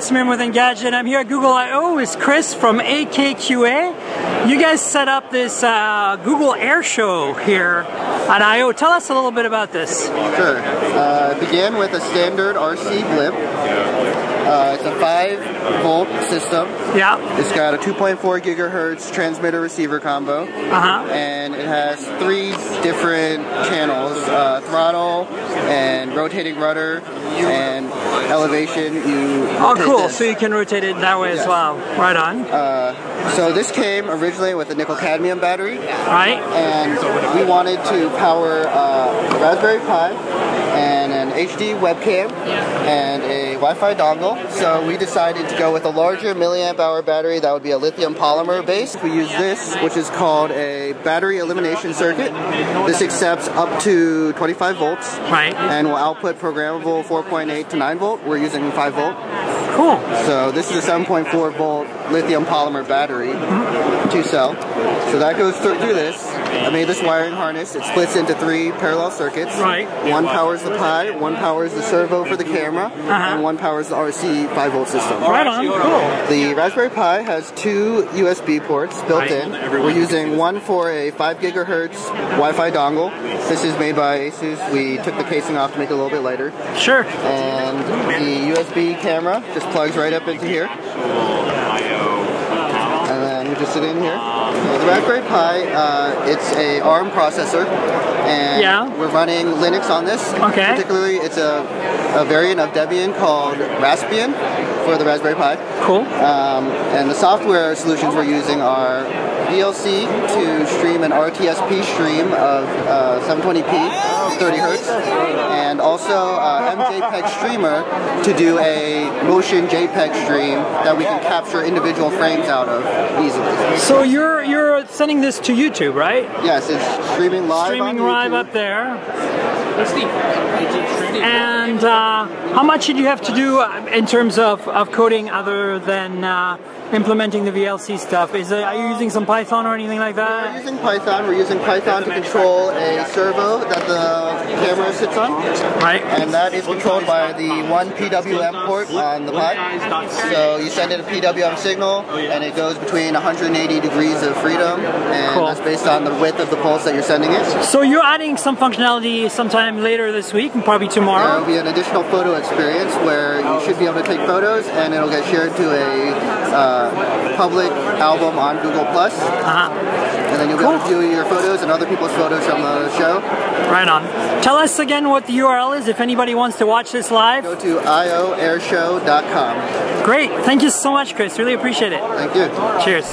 it's More Engadget. I'm here at Google I/O with Chris from AKQA. You guys set up this Google AirShow here at I/O. Tell us a little bit about this. Sure. It began with a standard RC blimp. It's a 5-volt system. Yeah. It's got a 2.4 gigahertz transmitter-receiver combo. And it has 3 different channels, throttle and rotating rudder and elevation. Oh, cool. So you can rotate it that way as well. Right on. So this came originally with a nickel-cadmium battery. Right. And we wanted to power a Raspberry Pi and an HD webcam and a Wi-Fi dongle. So we decided to go with a larger milliamp hour battery that would be a lithium polymer base. We use this, which is called a battery elimination circuit. This accepts up to 25 volts. Right. And will output programmable 4.8 to 9 volt. We're using 5 volt. Cool. So this is a 7.4 volt lithium polymer battery, 2-cell. So that goes through this. I made this wiring harness. It splits into 3 parallel circuits. Right. One powers the Pi, one powers the servo for the camera, and one powers the RC 5-volt system. Right on. Cool. The Raspberry Pi has 2 USB ports built in. We're using one for a 5 gigahertz Wi-Fi dongle. This is made by Asus. We took the casing off to make it a little bit lighter. Sure. And the USB camera just plugs right up into here. And then we just sit in here. The Raspberry Pi, it's a ARM processor, and we're running Linux on this. Okay. Particularly, it's a variant of Debian called Raspbian for the Raspberry Pi. Cool. And the software solutions we're using are VLC to stream an RTSP stream of 720p, 30 hertz, and also MJPEG streamer to do a motion JPEG stream that we can capture individual frames out of easily. So you're sending this to YouTube, right? Yes, it's streaming live. Streaming live up there. And how much did you have to do in terms of coding other than implementing the VLC stuff? Are you using some Python or anything like that? We're using Python. We're using Python to control a servo that the camera sits on. Right. And that is controlled by the one PWM port on the Pi. So you send it a PWM signal, and it goes between 180 degrees of freedom, and that's based on the width of the pulse that you're sending it. So you're adding some functionality sometime later this week, and probably tomorrow? There will be an additional photo experience where you should be able to take photos, and it'll get shared to a public album on Google+. And then you'll be able to view your photos and other people's photos from the show. Right on. Tell us again what the URL is if anybody wants to watch this live. Go to airshow.com. Great. Thank you so much, Chris. Really appreciate it. Thank you. Cheers.